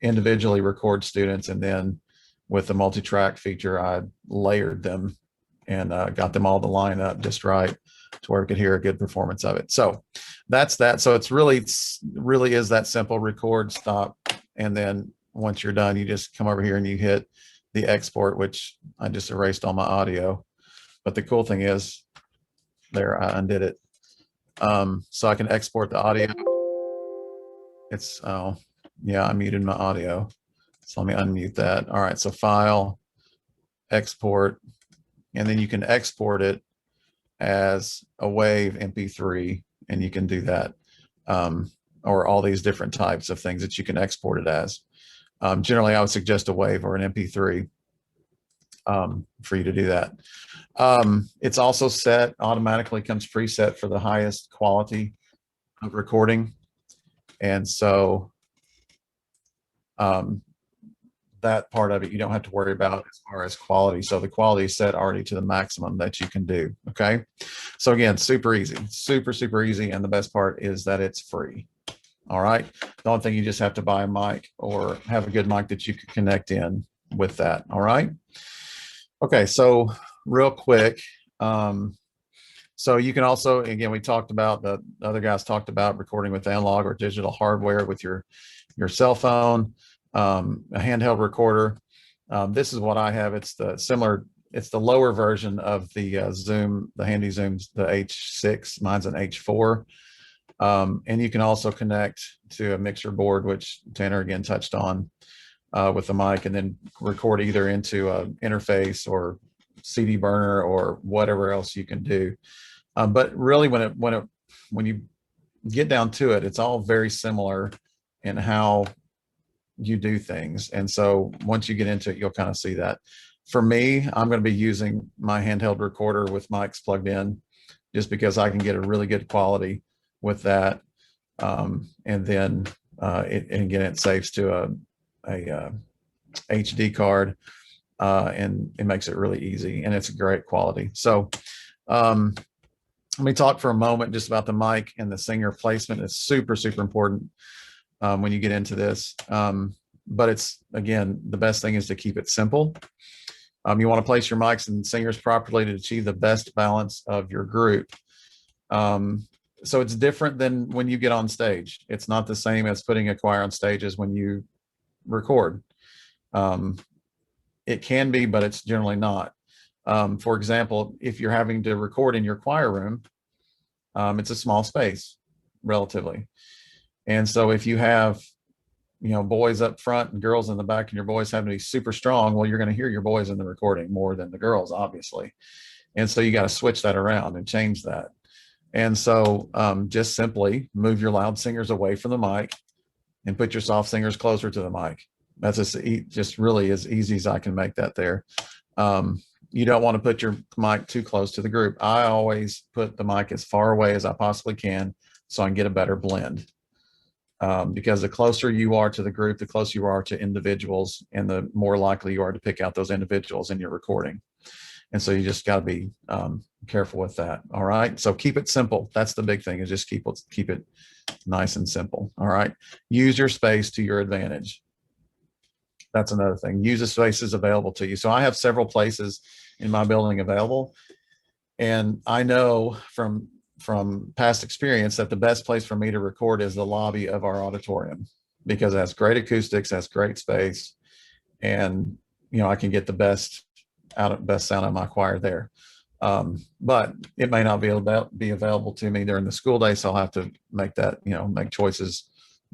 individually record students. And then with the multi-track feature, I layered them and got them all to line up just right to where we could hear a good performance of it. So that's that. So it's really is that simple: record, stop. And then once you're done, you just come over here and you hit the export, which I just erased all my audio. But the cool thing is, there, I undid it. So I can export the audio. It's, oh, yeah, I muted my audio. So let me unmute that. All right, so file, export, and then you can export it as a WAV MP3, and you can do that. Or all these different types of things that you can export it as. Generally, I would suggest a WAV or an MP3 for you to do that. It's also set, automatically comes preset for the highest quality of recording. And so that part of it, you don't have to worry about as far as quality. So the quality is set already to the maximum that you can do, okay? So again, super easy, super easy. And the best part is that it's free, all right? The only thing, you just have to buy a mic or have a good mic that you can connect in with that, all right? Okay, so real quick, So you can also, again, we talked about, the other guys talked about recording with analog or digital hardware with your cell phone, a handheld recorder. This is what I have. It's the similar, it's the lower version of the Zoom, the Handy Zooms, the H6, mine's an H4. And you can also connect to a mixer board, which Tanner again touched on, with the mic, and then record either into a interface or CD burner or whatever else you can do. But really, when you get down to it, it's all very similar in how you do things. And so once you get into it, you'll kind of see that. For me, I'm going to be using my handheld recorder with mics plugged in, just because I can get a really good quality with that. And then and again, it saves to a HD card, and it makes it really easy, and it's a great quality. So let me talk for a moment just about the mic and the singer placement. It's super, super important when you get into this. But it's, again, the best thing is to keep it simple. You want to place your mics and singers properly to achieve the best balance of your group. So it's different than when you get on stage. It's not the same as putting a choir on stage as when you record. It can be, but it's generally not. For example, if you're having to record in your choir room, it's a small space relatively. And so if you have, boys up front and girls in the back, and your boys having to be super strong, well, you're going to hear your boys in the recording more than the girls, obviously. And so you got to switch that around and change that. And so just simply move your loud singers away from the mic and put your soft singers closer to the mic. That's just really as easy as I can make that there. You don't want to put your mic too close to the group. I always put the mic as far away as I possibly can so I can get a better blend. Because the closer you are to the group, the closer you are to individuals, and the more likely you are to pick out those individuals in your recording. And so you just got to be careful with that. All right. So keep it simple. That's the big thing, is just keep it nice and simple. All right. Use your space to your advantage. That's another thing. Use the spaces available to you. So I have several places in my building available. And I know from past experience that the best place for me to record is the lobby of our auditorium, because it has great acoustics, has great space, and I can get the best sound of my choir there. But it may not be available to me during the school day, so I'll have to make that, make choices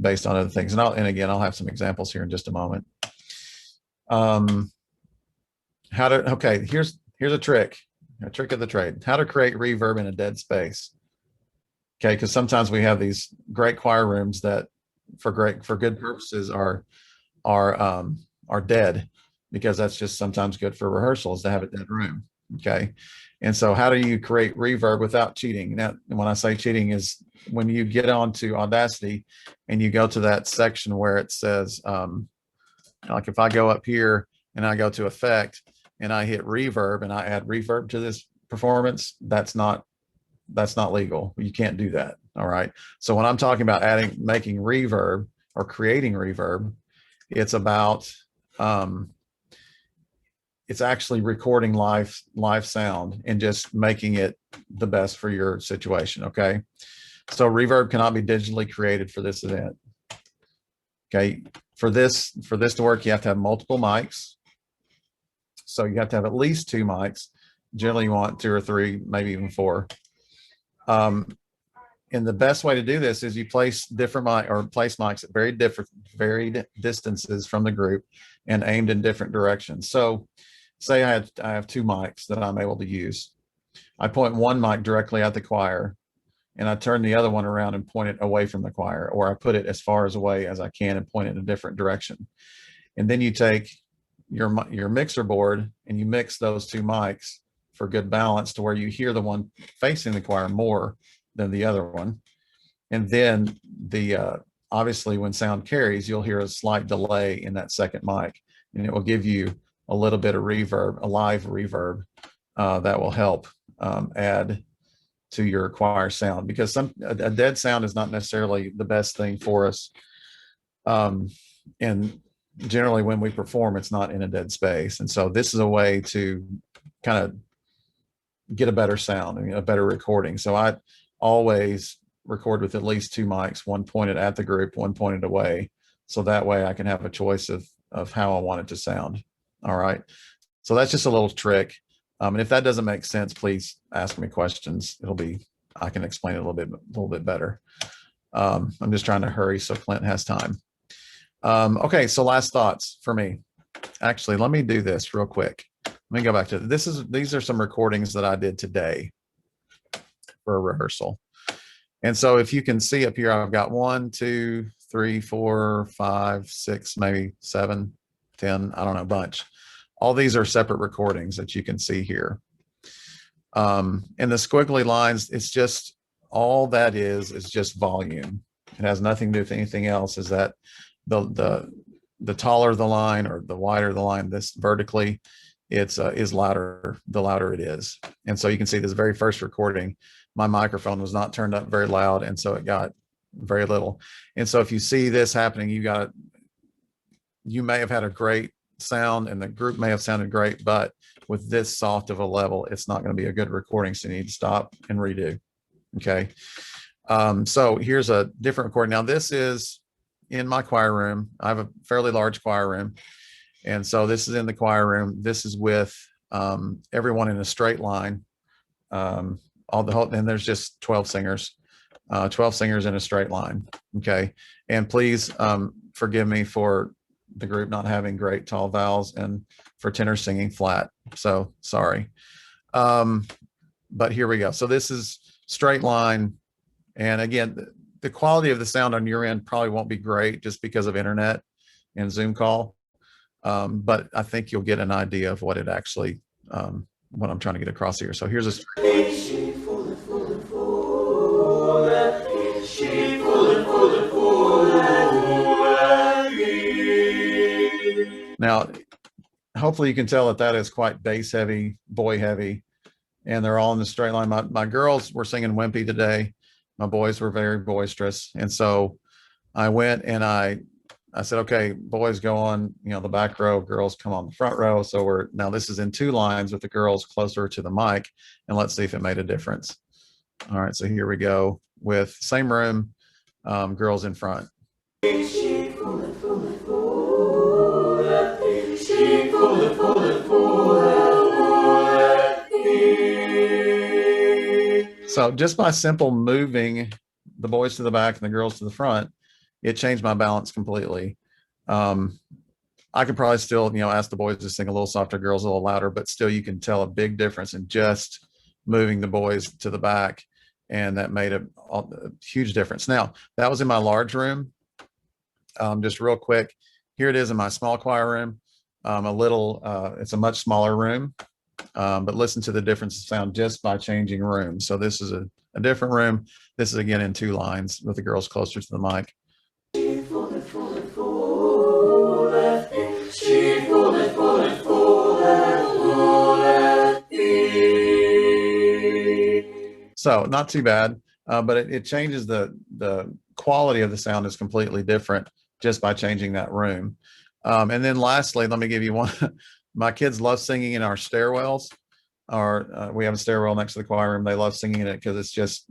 based on other things. And again, I'll have some examples here in just a moment. Here's a trick of the trade: how to create reverb in a dead space. Okay, because sometimes we have these great choir rooms that, for good purposes, are dead, because that's just sometimes good for rehearsals to have a dead room. Okay, and so how do you create reverb without cheating? Now, when I say cheating, is when you get onto Audacity and you go to that section where it says, like if I go up here and I go to Effect and I hit Reverb and I add reverb to this performance, that's not legal. You can't do that. All right. So when I'm talking about making reverb or creating reverb, it's about, it's actually recording live sound and just making it the best for your situation. Okay. So reverb cannot be digitally created for this event. Okay. For this to work, you have to have multiple mics. So you have to have at least 2 mics. Generally you want 2 or 3, maybe even 4. And the best way to do this is you place mics at varied distances from the group and aimed in different directions. So say I have 2 mics that I'm able to use. I point one mic directly at the choir, and I turn the other one around and point it away from the choir, or I put it as far away as I can and point it in a different direction. And then you take your mixer board and you mix those 2 mics for good balance to where you hear the one facing the choir more than the other one. And then obviously when sound carries, you'll hear a slight delay in that second mic, and it will give you a little bit of reverb, a live reverb, that will help add to your choir sound, because a dead sound is not necessarily the best thing for us. And generally when we perform, it's not in a dead space. And so this is a way to kind of get a better sound and a better recording. So I always record with at least 2 mics, one pointed at the group, one pointed away. So that way I can have a choice of how I want it to sound. All right. So that's just a little trick. And if that doesn't make sense, please ask me questions. I can explain it a little bit better. I'm just trying to hurry so Clint has time. Okay, so last thoughts for me. Actually, let me do this real quick. Let me go back to these are some recordings that I did today for a rehearsal. And so if you can see up here, I've got 1, 2, 3, 4, 5, 6, maybe 7, 10, I don't know, a bunch. All these are separate recordings that you can see here. And the squiggly lines, it's just, all that is just volume. It has nothing to do with anything else. Is that the taller the line or the wider the line, this vertically, it's is louder, the louder it is. And so you can see this very first recording, my microphone was not turned up very loud, and so it got very little. And so if you see this happening, you may have had a great sound and the group may have sounded great, but with this soft of a level, it's not going to be a good recording. So you need to stop and redo. Okay. So here's a different recording. Now this is in my choir room. I have a fairly large choir room. And so this is in the choir room. This is with everyone in a straight line. And there's just 12 singers, 12 singers in a straight line. Okay. And please forgive me for the group not having great tall vowels and for tenors singing flat. So sorry. But here we go. So this is straight line. And again, the quality of the sound on your end probably won't be great just because of internet and Zoom call. But I think you'll get an idea of what it actually, what I'm trying to get across here. So here's a now, hopefully you can tell that is quite bass heavy, boy heavy, and they're all in the straight line. My girls were singing wimpy today. My boys were very boisterous. And so I went and I said, okay, boys go on, the back row, girls come on the front row. So now this is in 2 lines with the girls closer to the mic, and let's see if it made a difference. All right, so here we go with same room, girls in front. So just by simple moving the boys to the back and the girls to the front, it changed my balance completely. I could probably still, ask the boys to sing a little softer, girls a little louder, but still you can tell a big difference in just moving the boys to the back. And that made a huge difference. Now, that was in my large room. Just real quick, here it is in my small choir room. It's a much smaller room, but listen to the difference in sound just by changing rooms. So this is a different room. This is again in 2 lines with the girls closer to the mic. So not too bad, but it changes the quality of the sound is completely different just by changing that room. And then lastly, let me give you one. My kids love singing in our stairwells. We have a stairwell next to the choir room. They love singing in it because it's just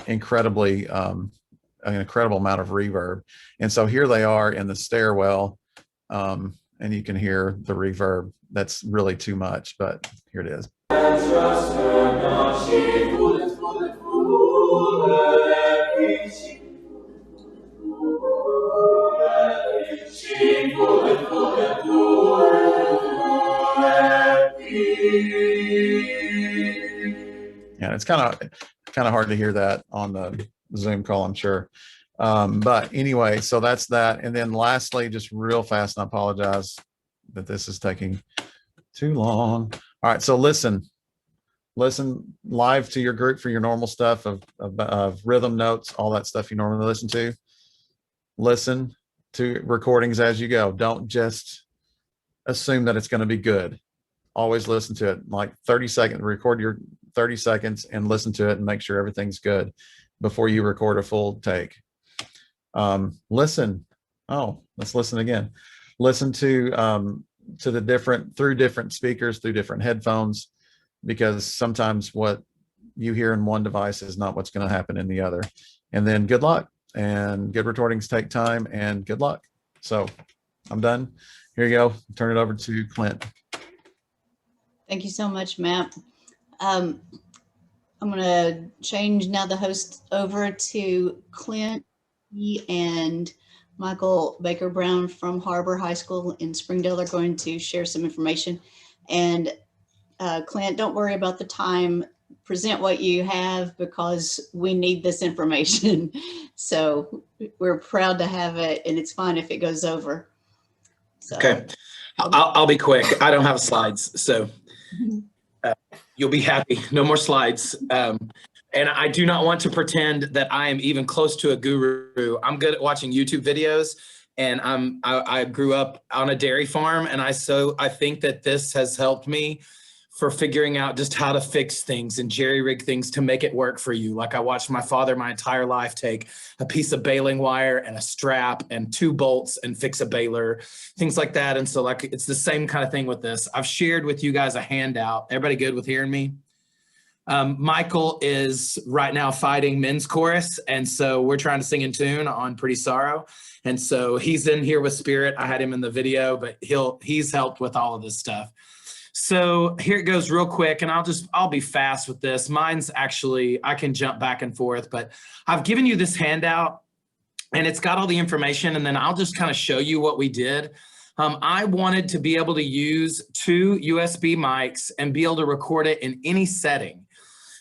incredibly, an incredible amount of reverb. And so here they are in the stairwell, and you can hear the reverb. That's really too much, but here it is. Yeah, it's kind of hard to hear that on the Zoom call, I'm sure. But anyway, so that's that. And then lastly, just real fast, and I apologize that this is taking too long. All right, so listen live to your group for your normal stuff of rhythm notes, all that stuff you normally listen to. Listen to recordings as you go. Don't just assume that it's going to be good. Always listen to it, like 30 seconds, record your 30 seconds and listen to it and make sure everything's good before you record a full take. Listen. Oh, let's listen again. Listen to the different speakers, through different headphones. because sometimes what you hear in one device is not what's going to happen in the other. And then good luck, and good recordings take time, and good luck. So I'm done. Here you go. Turn it over to Clint. Thank you so much, Matt. I'm going to change now the host over to Clint and Michael Baker Brown from Harbor High School in Springdale are going to share some information. And Clint, don't worry about the time. Present what you have because we need this information. So we're proud to have it, and it's fine if it goes over. So, okay, I'll be quick. I don't have slides, so you'll be happy. No more slides. And I do not want to pretend that I am even close to a guru. I'm good at watching YouTube videos, and I grew up on a dairy farm, and I think that this has helped me for figuring out just how to fix things and jerry-rig things to make it work for you. Like I watched my father my entire life take a piece of baling wire and a strap and 2 bolts and fix a baler, things like that. And so like, it's the same kind of thing with this. I've shared with you guys a handout. Everybody good with hearing me? Michael is right now fighting men's chorus. And so we're trying to sing in tune on Pretty Sorrow. And so he's in here with Spirit. I had him in the video, but he's helped with all of this stuff. So here it goes real quick, and I'll be fast with this. Mine's actually, I can jump back and forth, but I've given you this handout and it's got all the information, and then I'll just kind of show you what we did. I wanted to be able to use 2 USB mics and be able to record it in any setting.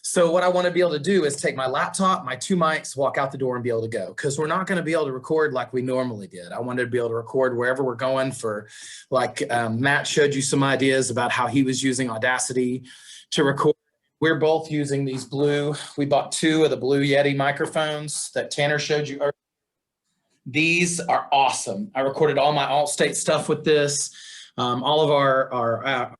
So what I want to be able to do is take my laptop, my 2 mics, walk out the door and be able to go, because we're not going to be able to record like we normally did. I wanted to be able to record wherever we're going for, like Matt showed you some ideas about how he was using Audacity to record. We're both using these blue. We bought 2 of the Blue Yeti microphones that Tanner showed you earlier. These are awesome. I recorded all my alt-state stuff with this. All of our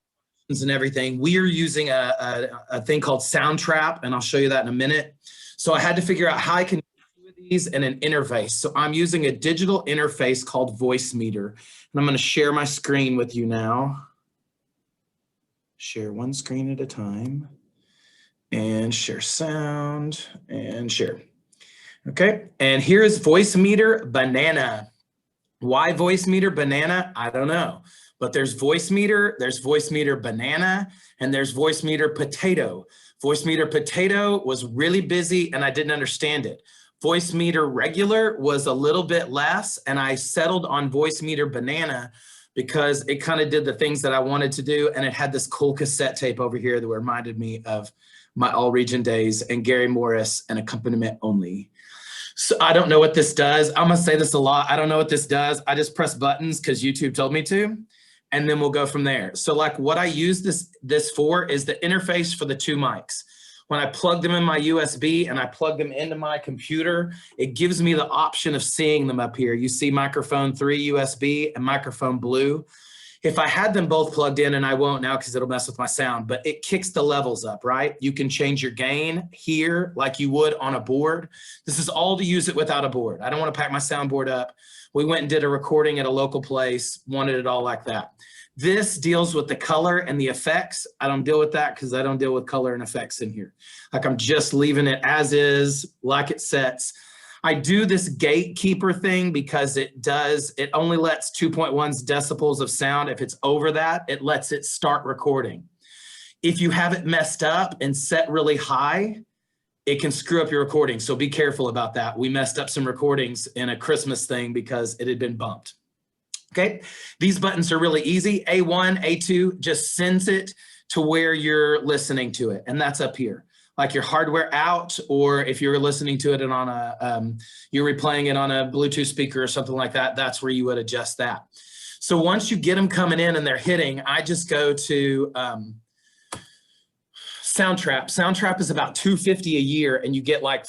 and everything. We are using a thing called Soundtrap, and I'll show you that in a minute. So I had to figure out how I can do these in an interface. So I'm using a digital interface called Voicemeeter, and I'm going to share my screen with you now. Share one screen at a time, and share sound, and share. Okay, and here's Voicemeeter Banana. Why Voicemeeter Banana? I don't know. But there's Voicemeeter Banana, and there's Voicemeeter Potato. Voicemeeter Potato was really busy and I didn't understand it. Voicemeeter Regular was a little bit less, and I settled on Voicemeeter Banana because it kind of did the things that I wanted to do, and it had this cool cassette tape over here that reminded me of my All Region days and Gary Morris and accompaniment only. So I don't know what this does. I'm gonna say this a lot. I don't know what this does. I just press buttons because YouTube told me to, and then we'll go from there. So like what I use this for is the interface for the 2 mics. When I plug them in my USB and I plug them into my computer, it gives me the option of seeing them up here. You see microphone 3 USB and microphone blue. If I had them both plugged in, and I won't now because it'll mess with my sound, but it kicks the levels up, right? You can change your gain here like you would on a board. This is all to use it without a board. I don't want to pack my soundboard up. We went and did a recording at a local place, wanted it all like that. This deals with the color and the effects. I don't deal with that because I don't deal with color and effects in here. Like I'm just leaving it as is, like it sets. I do this gatekeeper thing because it only lets 2.1 decibels of sound. If it's over that, it lets it start recording. If you have it messed up and set really high, it can screw up your recording. So be careful about that. We messed up some recordings in a Christmas thing because it had been bumped. Okay, these buttons are really easy. A1, A2 just sends it to where you're listening to it, and that's up here. Like your hardware out, or if you're listening to it and on a, you're replaying it on a Bluetooth speaker or something like that, that's where you would adjust that. So once you get them coming in and they're hitting, I just go to Soundtrap. Soundtrap is about $250 a year, and you get like,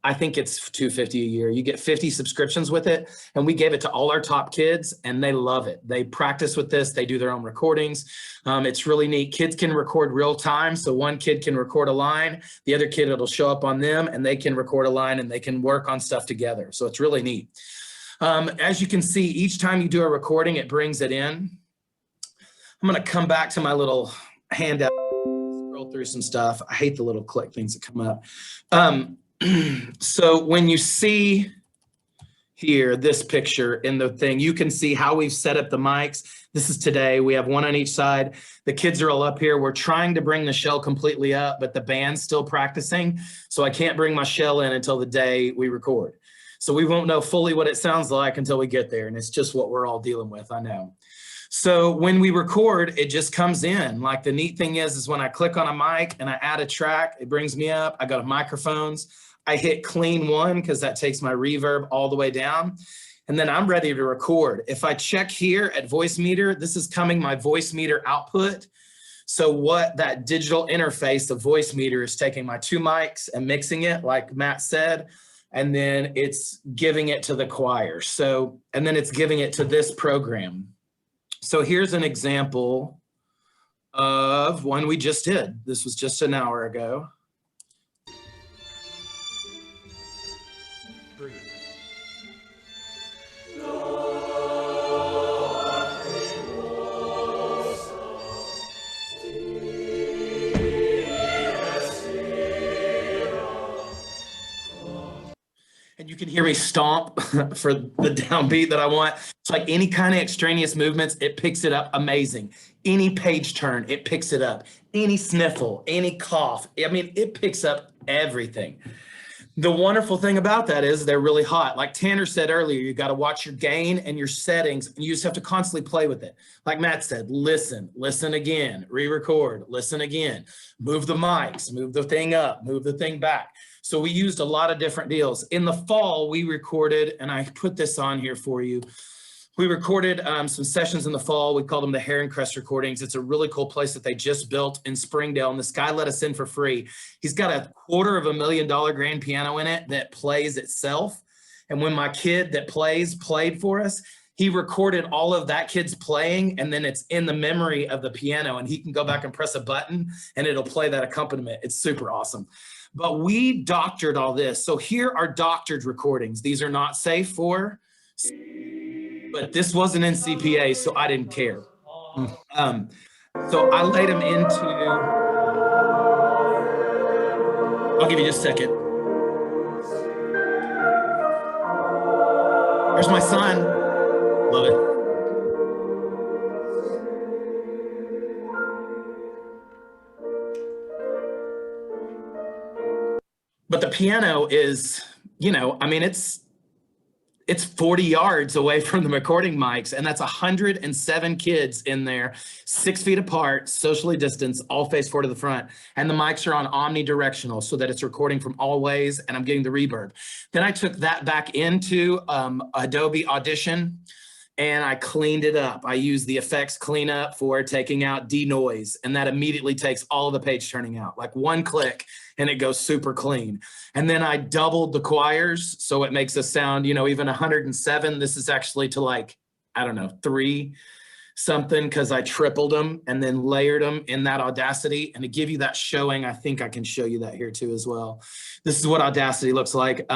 I think it's $250 a year. You get 50 subscriptions with it, and we gave it to all our top kids, and they love it. They practice with this. They do their own recordings. It's really neat. Kids can record real time, so one kid can record a line, the other kid, it'll show up on them, and they can record a line, and they can work on stuff together. So it's really neat. As you can see, each time you do a recording, it brings it in. I'm going to come back to my little handout. Scroll scroll through some stuff. I hate the little click things that come up. So when you see here, this picture in the thing, you can see how we've set up the mics. This is today. We have one on each side. The kids are all up here. We're trying to bring the shell completely up, but the band's still practicing. So I can't bring my shell in until the day we record. So we won't know fully what it sounds like until we get there. And it's just what we're all dealing with, I know. So when we record, it just comes in. Like the neat thing is when I click on a mic and I add a track, it brings me up. I go to microphones. I hit clean 1 because that takes my reverb all the way down. And then I'm ready to record. If I check here at voice meter, this is coming my voice meter output. So what that digital interface of voice meter is taking my 2 mics and mixing it like Matt said, and then it's giving it to the choir. So, and then it's giving it to this program. So here's an example of one we just did. This was just an hour ago. And you can hear me stomp for the downbeat that I want. It's like any kind of extraneous movements, it picks it up amazing. Any page turn, it picks it up. Any sniffle, any cough, I mean, it picks up everything. The wonderful thing about that is they're really hot. Like Tanner said earlier, you got to watch your gain and your settings, and you just have to constantly play with it. Like Matt said, listen again, re-record, listen again, move the mics, move the thing up, move the thing back. So we used a lot of different deals. In the fall, we recorded, and I put this on here for you. We recorded some sessions in the fall. We called them the Heron Crest recordings. It's a really cool place that they just built in Springdale, and this guy let us in for free. He's got a $250,000 grand piano in it that plays itself. And when my kid that played for us, he recorded all of that kid's playing, and then it's in the memory of the piano, and he can go back and press a button and it'll play that accompaniment. It's super awesome. But we doctored all this. So here are doctored recordings. These are not safe for, but this wasn't in CPA, so I didn't care. So I laid them into, I'll give you just a second. There's my son. Love it. But the piano is, you know, I mean, it's 40 yards away from the recording mics, and that's 107 kids in there, 6 feet apart, socially distanced, all face forward to the front. And the mics are on omnidirectional so that it's recording from all ways, and I'm getting the reverb. Then I took that back into Adobe Audition, and I cleaned it up. I used the effects cleanup for taking out denoise, and that immediately takes all of the page turning out, like one click, and it goes super clean. And then I doubled the choirs, so it makes us sound, you know, even 107, this is actually to like, I don't know, 3 something, because I tripled them and then layered them in that Audacity. And to give you that showing, I think I can show you that here too as well. This is what Audacity looks like.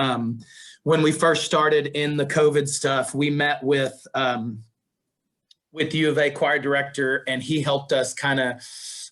When we first started in the COVID stuff, we met with U of A choir director, and he helped us kind of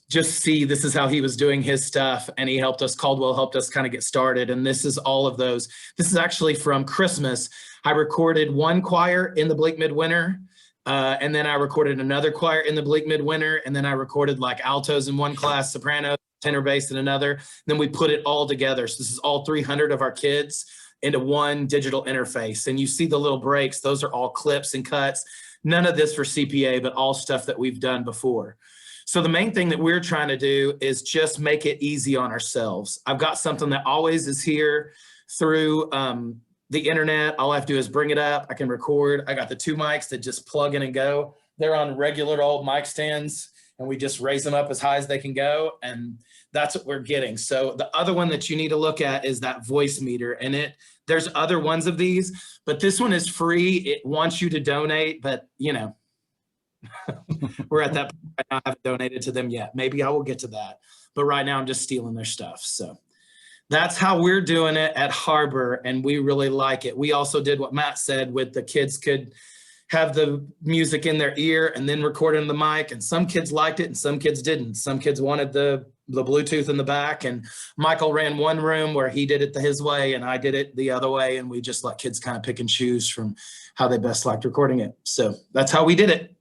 just see this is how he was doing his stuff. And he helped us, Caldwell helped us kind of get started. And this is all of those. This is actually from Christmas. I recorded one choir in the bleak midwinter. And then I recorded another choir in the bleak midwinter. And then I recorded like altos in one class, soprano, tenor bass in another. Then we put it all together. So this is all 300 of our kids into one digital interface. And you see the little breaks. Those are all clips and cuts. None of this for CPA, but all stuff that we've done before. So the main thing that we're trying to do is just make it easy on ourselves. I've got something that always is here through the internet. All I have to do is bring it up. I can record. I got the 2 mics that just plug in and go. They're on regular old mic stands, and we just raise them up as high as they can go. And that's what we're getting. So the other one that you need to look at is that voice meter. And there's other ones of these, but this one is free. It wants you to donate, but you know, we're at that point. I haven't donated to them yet. Maybe I will get to that. But right now I'm just stealing their stuff. So that's how we're doing it at Harbor, and we really like it. We also did what Matt said with the kids could have the music in their ear and then record it on the mic. And some kids liked it and some kids didn't. Some kids wanted the Bluetooth in the back, and Michael ran one room where he did it his way and I did it the other way. And we just let kids kind of pick and choose from how they best liked recording it. So that's how we did it.